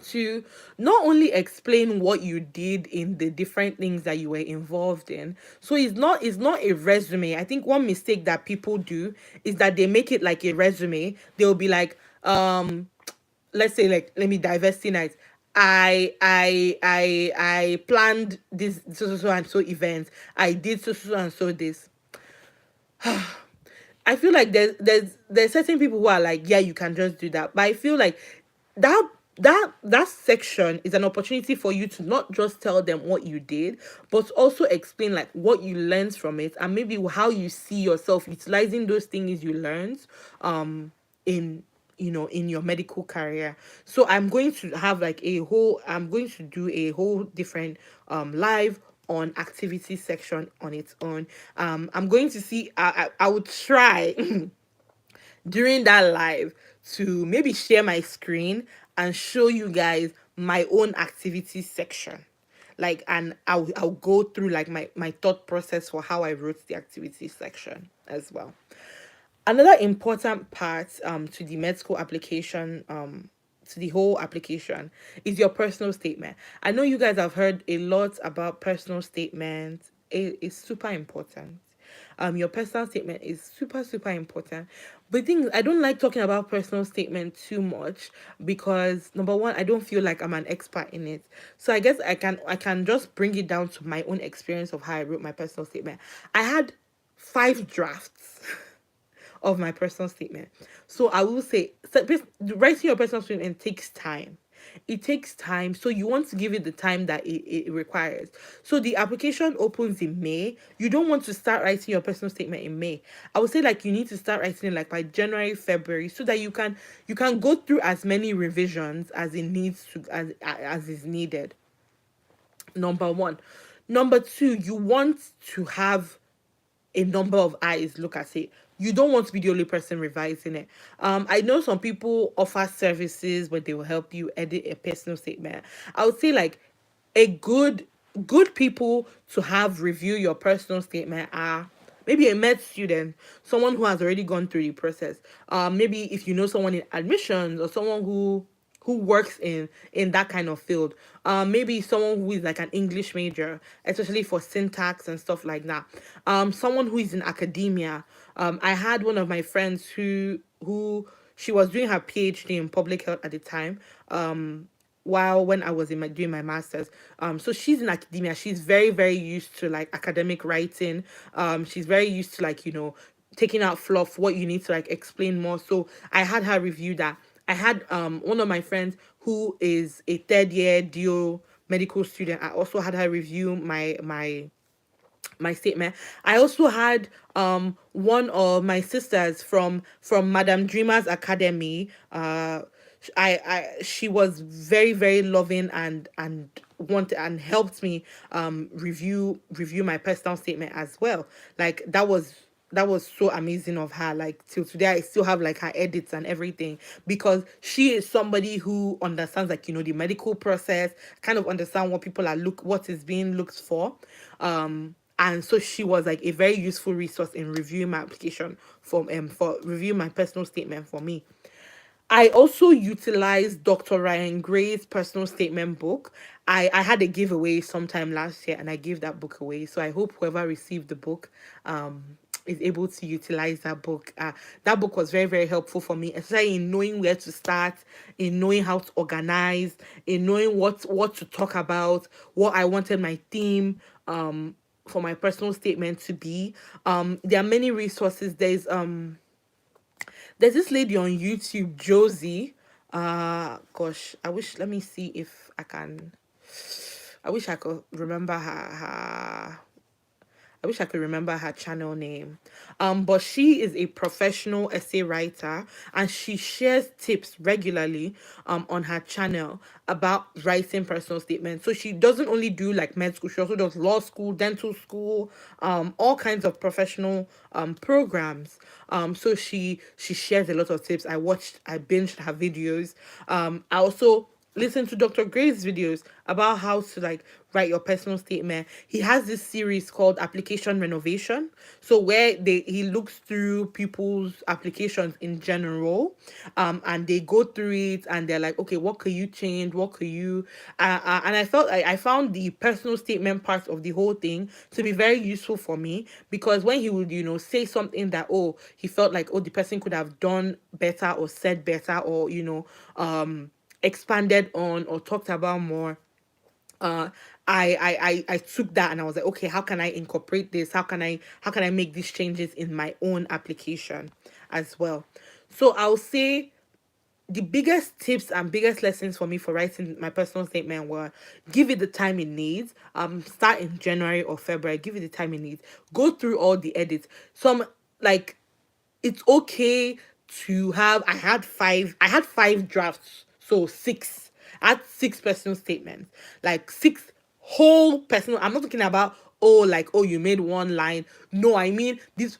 to not only explain what you did in the different things that you were involved in. So it's not a resume. I think one mistake that people do is that they make it like a resume. They'll be like, let's say, like, let me diversity night. I planned this so and so event. I did so and so this. I feel like there's certain people who are like, yeah, you can just do that. But I feel like that that section is an opportunity for you to not just tell them what you did, but also explain like what you learned from it, and maybe how you see yourself utilizing those things you learned in in your medical career. So I'm going to do a whole different live on activity section on its own. I'm going to see, I would try during that live to maybe share my screen and show you guys my own activity section, like, and I'll go through like my thought process for how I wrote the activity section as well. Another important part to the med school application, to the whole application, is your personal statement. I know you guys have heard a lot about personal statements. It is super important. Your personal statement is super important. But the thing is, I don't like talking about personal statement too much because, number one, I don't feel like I'm an expert in it. So I guess I can just bring it down to my own experience of how I wrote my personal statement. I had 5 drafts of my personal statement. So I will say, writing your personal statement takes time. It takes time. So you want to give it the time that it requires. So the application opens in May. You don't want to start writing your personal statement in May. I would say like you need to start writing it like by January, February, so that you can go through as many revisions as it needs to as is needed. Number one. Number two, you want to have a number of eyes look at it. you don't want to be the only person revising it. I know some people offer services where they will help you edit a personal statement. I would say like a good people to have review your personal statement are maybe a med student, someone who has already gone through the process. Maybe if you know someone in admissions, or someone who works in that kind of field. Maybe someone who is like an English major, especially for syntax and stuff like that. Someone who is in academia. I had one of my friends who she was doing her PhD in public health at the time. While when I was doing my masters. So she's in academia. She's very, very used to like academic writing. She's very used to like, taking out fluff, what you need to like explain more. So I had her review that. I had one of my friends who is a third year DO medical student. I also had her review my statement. I also had one of my sisters from Madame Dreamer's Academy. She was very, very loving and wanted and helped me review my personal statement as well. Like that was so amazing of her. Like till today I still have like her edits and everything, because she is somebody who understands like the medical process, kind of understand what people are what is being looked for. And so she was like a very useful resource in reviewing my application for reviewing my personal statement for me. I also utilized Dr. Ryan Gray's personal statement book. I had a giveaway sometime last year and I gave that book away. So I hope whoever received the book is able to utilize that book. That book was very, very helpful for me, especially in knowing where to start, in knowing how to organize, in knowing what to talk about, what I wanted my theme for my personal statement to be. There are many resources. There's this lady on YouTube, Josie. Gosh, let me see if I can. I wish I could remember her channel name. But she is a professional essay writer and she shares tips regularly on her channel about writing personal statements. So she doesn't only do like med school, she also does law school, dental school, all kinds of professional programs. So she shares a lot of tips. I binged her videos. I also listen to Dr. Gray's videos about how to like write your personal statement. He has this series called Application Renovation. So where he looks through people's applications in general, and they go through it and they're like, okay, what could you change? What could you and I found the personal statement part of the whole thing to be very useful for me, because when he would, say something that, oh, he felt like, oh, the person could have done better or said better, or expanded on or talked about more, uh I took that and I was like, okay, how can I incorporate this, how can I make these changes in my own application as well. So I'll say the biggest tips and biggest lessons for me for writing my personal statement were: give it the time it needs. Start in January or February, give it the time it needs, go through all the edits. Some, like, it's okay to have I had five drafts, so six. I had six personal statements, like six whole personal. I'm not talking about, oh, like, oh, you made one line. No, I mean, this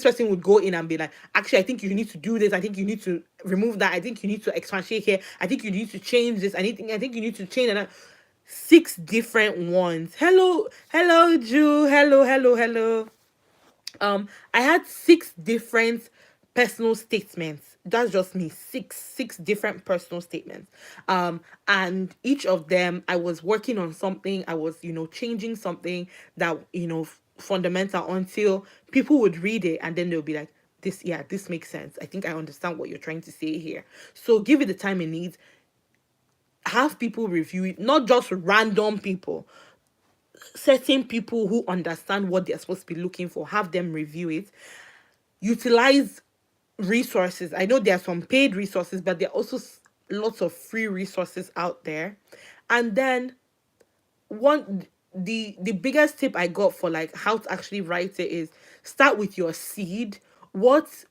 person would go in and be like, actually, I think you need to do this, I think you need to remove that, I think you need to expatiate here, I think you need to change this, I think you need to change that. Six different ones. Hello, Drew. Hello. I had six different personal statements. That's just me. Six different personal statements. And each of them, I was working on something. I was, changing something that, fundamental, until people would read it and then they'll be like, this, yeah, this makes sense. I think I understand what you're trying to say here. So give it the time it needs. Have people review it, not just random people, certain people who understand what they're supposed to be looking for. Have them review it. Utilize resources. I know there are some paid resources, but there are also lots of free resources out there. And then one the biggest tip I got for like how to actually write it is: start with your seed. What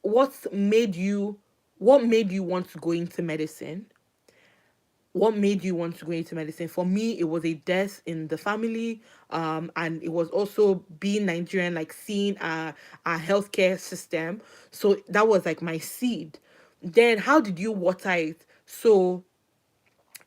made you want to go into medicine? what made you want to go into medicine? For me, it was a death in the family, and it was also being Nigerian, like seeing our healthcare system. So that was like my seed. Then how did you water it? So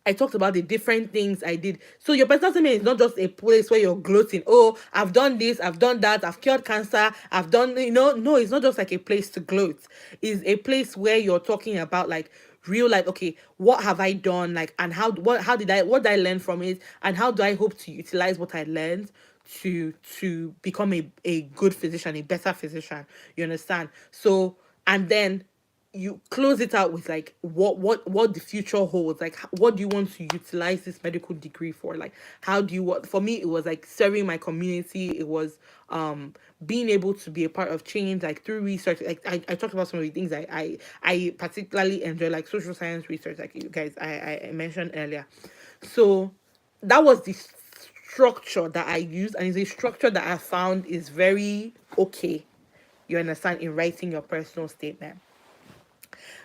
I talked about the different things I did. So your personal statement is not just a place where you're gloating. Oh, I've done this, I've done that, I've cured cancer, I've done, no, it's not just like a place to gloat. It's a place where you're talking about like real life. Okay, what have I done? Like, and what did I learn from it? And how do I hope to utilize what I learned to become a good physician, a better physician? You understand? So, and then you close it out with like what the future holds, like what do you want to utilize this medical degree for, like how do you what for me it was like serving my community. It was being able to be a part of change, like through research. Like I talked about some of the things I particularly enjoy, like social science research, like you guys I mentioned earlier. So that was the structure that I used, and it's a structure that I found is very okay, you understand, in writing your personal statement.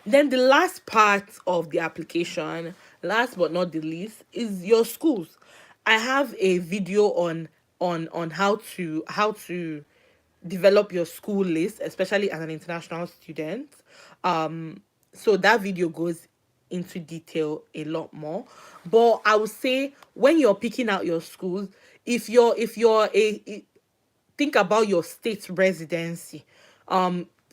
Then the last part of the application, last but not the least, is your schools. I have a video on how to develop your school list, especially as an international student. So that video goes into detail a lot more. But I would say when you're picking out your schools, if you're think about your state residency.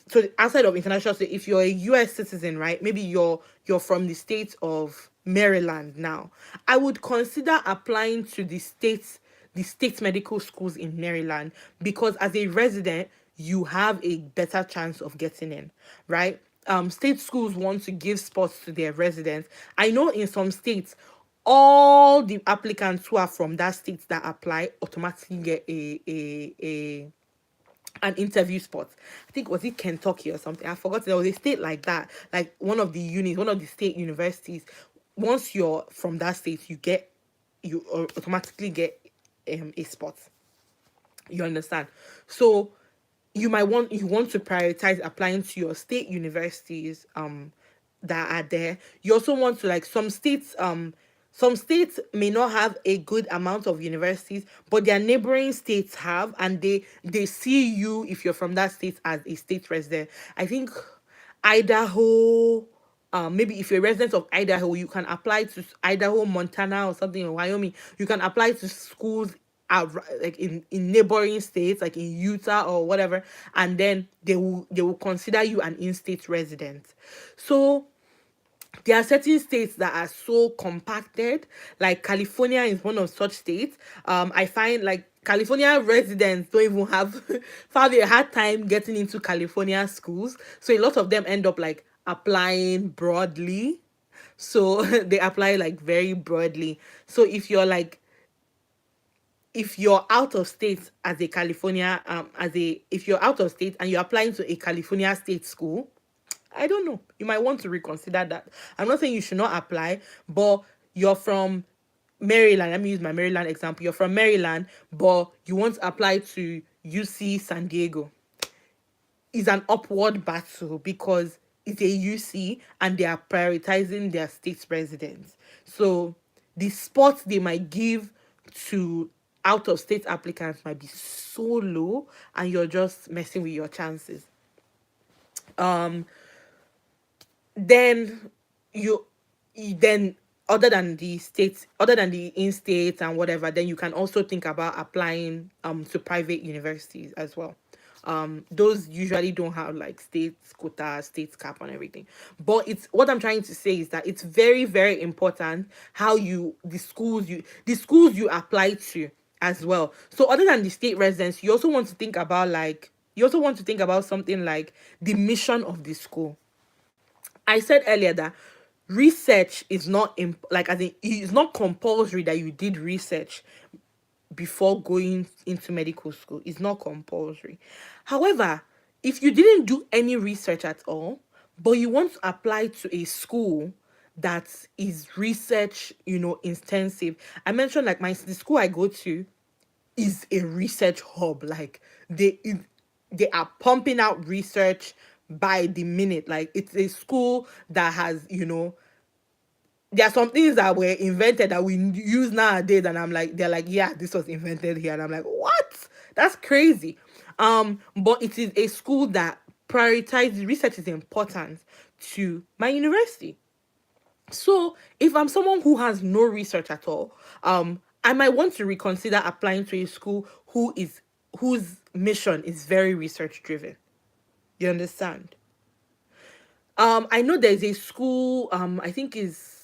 So outside of international state, if you're a US citizen, right? Maybe you're from the state of Maryland now. I would consider applying to the state medical schools in Maryland, because as a resident, you have a better chance of getting in, right? State schools want to give spots to their residents. I know in some states, all the applicants who are from that state that apply automatically get a an interview spot. I think was it Kentucky or something. I forgot. There was a state like that, like one of the state universities. Once you're from that state, you automatically get a spot. You understand? So you want to prioritize applying to your state universities that are there. You also want to, like, some states may not have a good amount of universities, but their neighboring states have, and they see you, if you're from that state, as a state resident. I think Idaho, maybe if you're a resident of Idaho, you can apply to Idaho, Montana, or something, in Wyoming. You can apply to schools like in neighboring states, like in Utah or whatever, and then they will consider you an in-state resident. So there are certain states that are so compacted, like California is one of such states. I find like California residents don't even have a hard time getting into California schools. So a lot of them end up like applying broadly. So they apply like very broadly. So if you're out of state as a California, as a if you're out of state and you're applying to a California state school, I don't know. You might want to reconsider that. I'm not saying you should not apply, but you're from Maryland. Let me use my Maryland example. You're from Maryland, but you want to apply to UC San Diego. Is an upward battle because it's a UC and they are prioritizing their state residents. So the spots they might give to out of state applicants might be so low, and you're just messing with your chances. Um then you, then other than the in-state and whatever, then you can also think about applying to private universities as well. Those usually don't have like state quota, state cap, and everything. But it's what I'm trying to say is that it's very, very important how you the schools you apply to as well. So other than the state residence, you also want to think about something like the mission of the school. I said earlier that research is not like, as in, it's not compulsory that you did research before going into medical school. It's not compulsory. However, if you didn't do any research at all, but you want to apply to a school that is research, intensive. I mentioned like the school I go to is a research hub. Like they are pumping out research by the minute. Like it's a school that has, there are some things that were invented that we use nowadays, and I'm like, they're like, yeah, this was invented here, and I'm like, what? That's crazy. But it is a school that prioritizes research is important to my university. So if I'm someone who has no research at all, I might want to reconsider applying to a school whose mission is very research driven. You understand? I know there's a school, I think is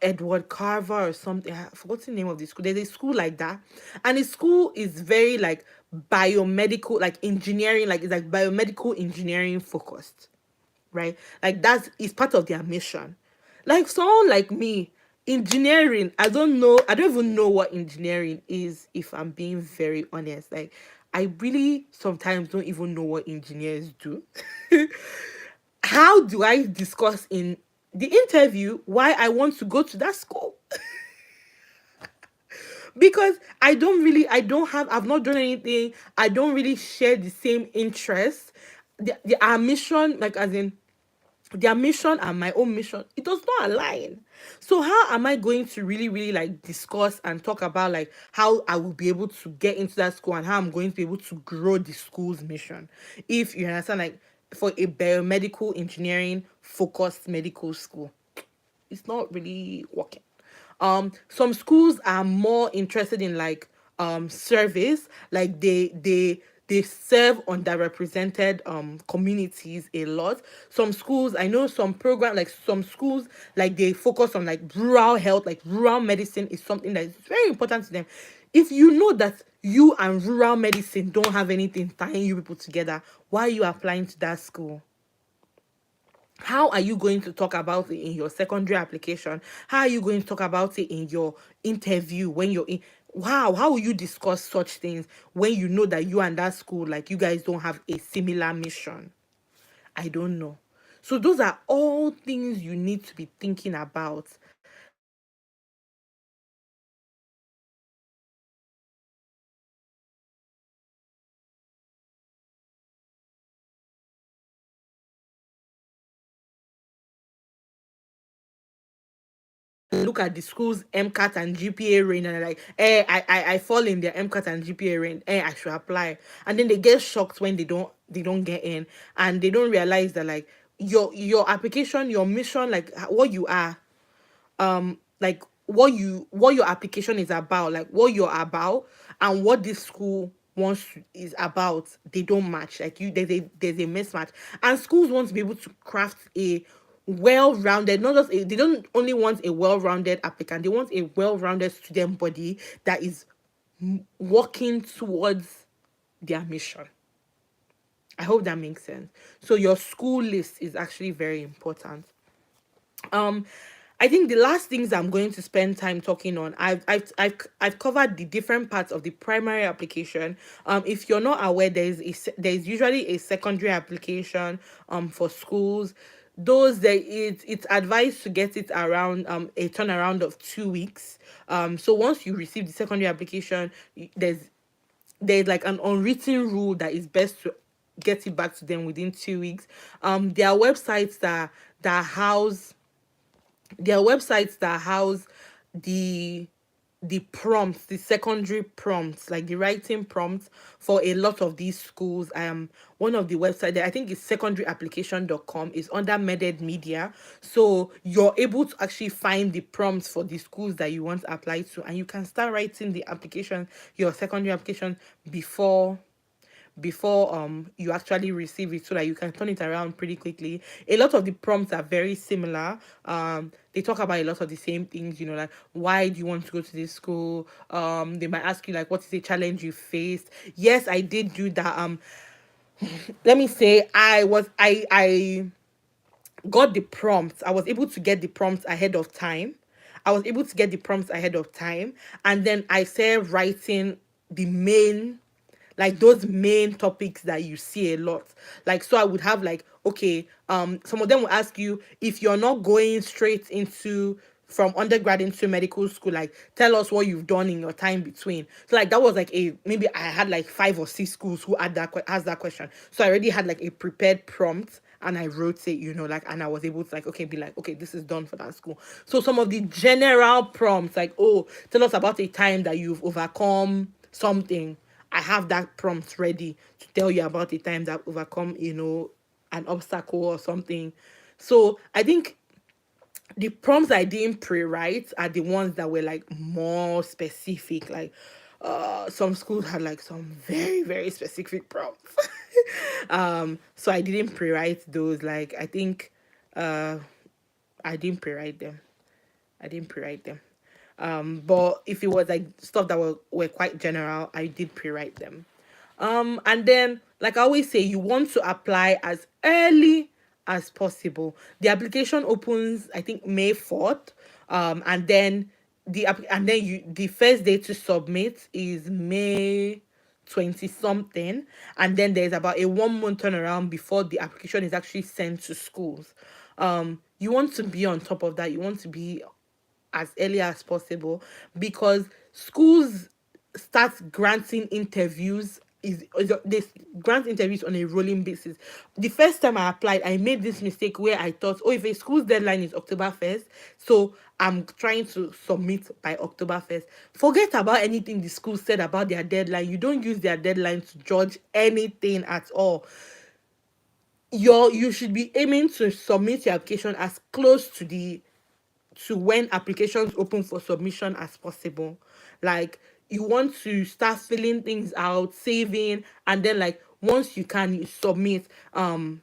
Edward Carver or something. I forgot the name of the school. There's a school like that. And the school is very like biomedical, like engineering, like it's like biomedical engineering focused, right? Like that's is part of their mission. Like someone like me, engineering, I don't even know what engineering is, if I'm being very honest. Like I really sometimes don't even know what engineers do. How do I discuss in the interview why I want to go to that school? Because I've not done anything. I don't really share the same interests. Our mission, like as in their mission and my own mission, it does not align. So how am I going to really really like discuss and talk about like how I will be able to get into that school and how I'm going to be able to grow the school's mission, if you understand, like for a biomedical engineering focused medical school, it's not really working. Some schools are more interested in like service, like they serve underrepresented communities a lot. Some schools, I know some program, like some schools, like they focus on like rural health, like rural medicine is something that is very important to them. If you know that you and rural medicine don't have anything tying you people together, why are you applying to that school? How are you going to talk about it in your secondary application? How are you going to talk about it in your interview when you're in? Wow, how will you discuss such things when you know that you and that school, like you guys don't have a similar mission? I don't know. So those are all things you need to be thinking about. Look at the school's Mcat and GPA range and they're like, I fall in their Mcat and GPA range, I should apply. And then they get shocked when they don't get in, and they don't realize that like your application, your mission, like what you are, like what your application is about, like what you're about, and what this school is about, they don't match. Like there's a mismatch, and schools want to be able to craft a well-rounded, not just they don't only want a well-rounded applicant, they want a well-rounded student body that is working towards their mission. I hope that makes sense. So your school list is actually very important. um I think the last things I'm going to spend time talking on, I've covered the different parts of the primary application. If you're not aware, there's usually a secondary application for schools. Those that it's advised to get it around a turnaround of 2 weeks. So once you receive the secondary application, there's like an unwritten rule that is best to get it back to them within 2 weeks. There are websites that house there are websites that house the the prompts, the secondary prompts, like the writing prompts for a lot of these schools. One of the website that I think is secondaryapplication.com is under Meded Media. So you're able to actually find the prompts for the schools that you want to apply to, and you can start writing the application, your secondary application, before you actually receive it, so that you can turn it around pretty quickly. A lot of the prompts are very similar. They talk about a lot of the same things, like why do you want to go to this school. They might ask you like what is the challenge you faced. Yes, I did do that. Let me say I got the prompts. I was able to get the prompts ahead of time. And then I started writing the main, like those main topics that you see a lot. Like, so I would have like, okay, some of them will ask you, if you're not going straight into from undergrad into medical school, like tell us what you've done in your time between. So like that was like maybe I had like 5 or 6 schools who had asked that question. So I already had like a prepared prompt, and I wrote it, like, and I was able to, like, okay, be like, okay, this is done for that school. So some of the general prompts, like, oh, tell us about a time that you've overcome something. I have that prompt ready to tell you about a time that I've overcome, an obstacle or something. So I think the prompts I didn't pre-write are the ones that were like more specific. Like some schools had like some very, very specific prompts. So I didn't pre-write those. Like I think uh I didn't pre-write them. I didn't pre-write them. But if it was like stuff that were quite general, I did pre-write them. And then, like I always say, you want to apply as early as possible. The application opens, I think, May 4th. And then the first day to submit is May 20 something. And then there's about a 1 month turnaround before the application is actually sent to schools. You want to be on top of that. You want to be as early as possible, because schools start granting interviews they grant interviews on a rolling basis. The first time I applied, I made this mistake where I thought, oh, if a school's deadline is October 1st, so I'm trying to submit by October 1st. Forget about anything the school said about their deadline. You don't use their deadline to judge anything at all. You should be aiming to submit your application as close to when applications open for submission as possible. Like you want to start filling things out, saving, and then like once you can, you submit, and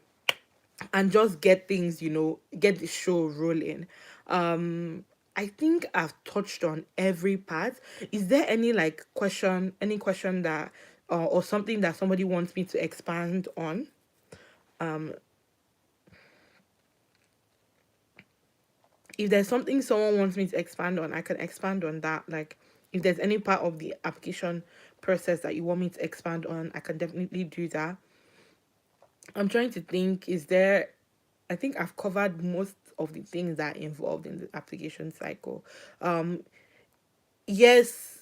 just get things, get the show rolling. I think I've touched on every part. Is there any like any question that or something that somebody wants me to expand on? If there's something someone wants me to expand on, I can expand on that. Like, if there's any part of the application process that you want me to expand on, I can definitely do that. I'm trying to think, I think I've covered most of the things that are involved in the application cycle. Yes,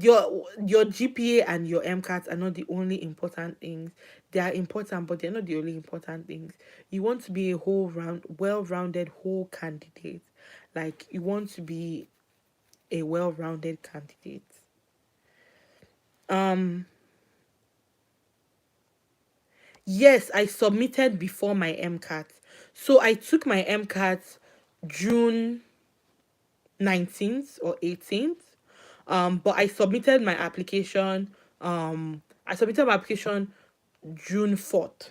your GPA and your MCAT are not the only important things. They are important, but they're not the only important things. You want to be a well-rounded whole candidate. Like you want to be a well-rounded candidate. Yes, I submitted before my MCAT. So I took my MCAT June 19th or 18th. But I submitted my application June 4th.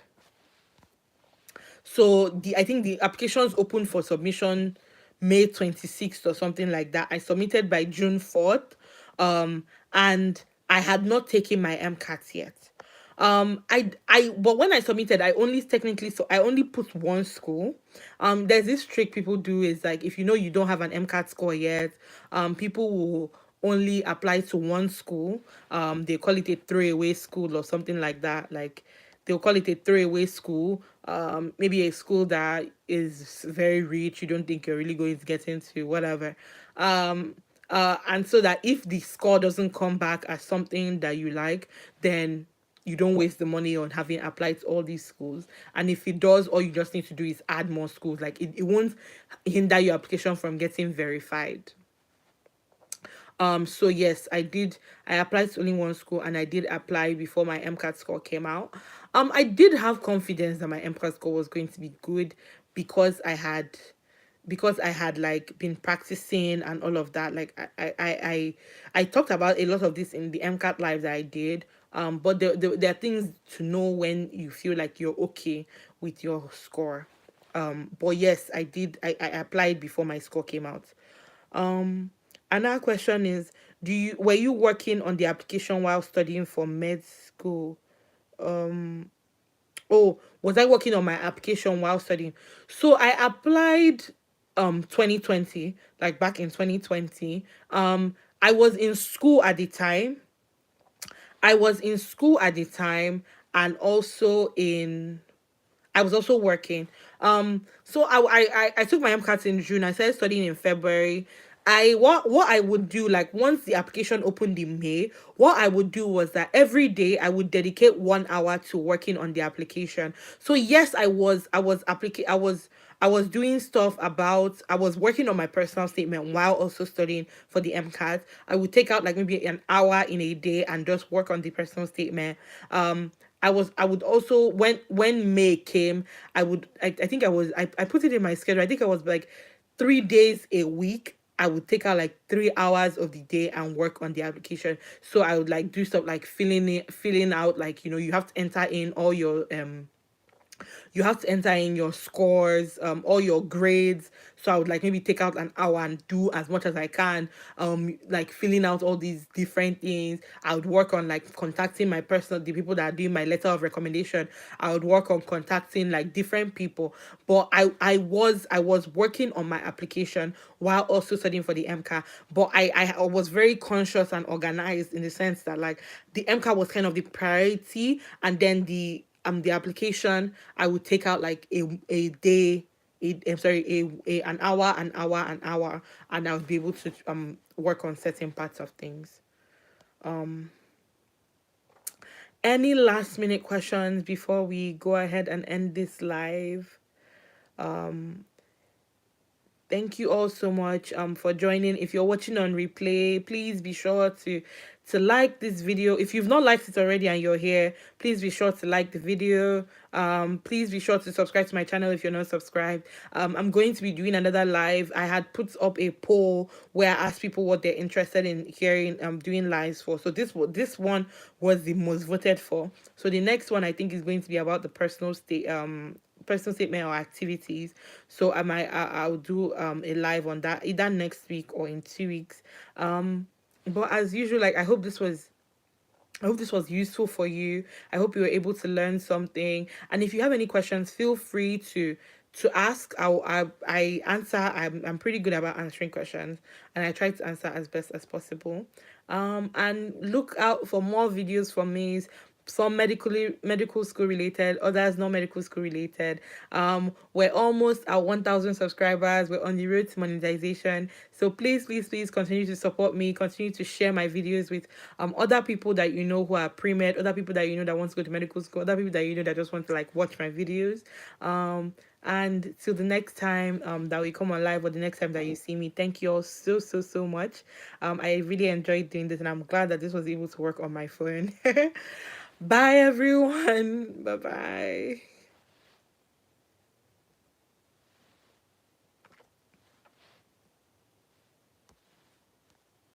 So I think the applications open for submission May 26th or something like that. I submitted by June 4th. And I had not taken my MCAT yet. But when I submitted, I only put one school. There's this trick people do is like, if you don't have an MCAT score yet, people will only apply to one school. They call it a throwaway school or something like that. Like they'll call it a throwaway school. Maybe a school that is very rich, you don't think you're really going to get into, whatever. And so that if the score doesn't come back as something that you like, then you don't waste the money on having applied to all these schools. And if it does, all you just need to do is add more schools. Like it won't hinder your application from getting verified. So yes, I applied to only one school, and I did apply before my MCAT score came out. I did have confidence that my MCAT score was going to be good, because I had like been practicing and all of that. Like I talked about a lot of this in the MCAT live that I did. But there are things to know when you feel like you're okay with your score. But yes, I applied before my score came out. Another question is, were you working on the application while studying for med school? Oh, was I working on my application while studying? So I applied 2020, like back in 2020. I was in school at the time. I was in school at the time, and I was also working. So I took my MCAT in June. I started studying in February, what I would do, like once the application opened in May, what I would do was that every day I would dedicate 1 hour to working on the application. So yes, I was doing stuff about, I was working on my personal statement while also studying for the MCAT. I would take out like maybe an hour in a day and just work on the personal statement. I would also, when May came, I think I put it in my schedule. I think I was like 3 days a week. I would take out like 3 hours of the day and work on the application. So I would like do stuff like filling out, like, you have to enter in all your you have to enter in your scores, all your grades. So I would like maybe take out an hour and do as much as I can, like filling out all these different things. I would work on like contacting the people that are doing my letter of recommendation. I would work on contacting like different people. But I was working on my application while also studying for the MCA. But I was very conscious and organized in the sense that like the MCA was kind of the priority, and then the application I would take out like a day, I'm sorry, an hour, an hour, and I would be able to work on certain parts of things. Um, any last minute questions before we go ahead and end this live? Um, Thank you all so much for joining. If you're watching on replay, please be sure to like this video. If you've not liked it already and you're here, please be sure to like the video. Please be sure to subscribe to my channel if you're not subscribed. I'm going to be doing another live. I had put up a poll where I asked people what they're interested in hearing doing lives for. So this one was the most voted for. So the next one I think is going to be about the personal statement or activities. So I'll do a live on that either next week or in 2 weeks. But as usual, like I hope this was useful for you. I hope you were able to learn something. And if you have any questions, feel free to ask. I answer. I'm pretty good about answering questions, and I try to answer as best as possible. And look out for more videos from me. Some medical school related, others not medical school related. We're almost at 1,000 subscribers. We're on the road to monetization. So please continue to support me. Continue to share my videos with other people that you know who are pre-med, other people that you know that want to go to medical school, other people that you know that just want to like watch my videos. And till the next time that we come on live, or the next time that you see me, thank you all so much. I really enjoyed doing this, and I'm glad that this was able to work on my phone. Bye everyone. Bye bye.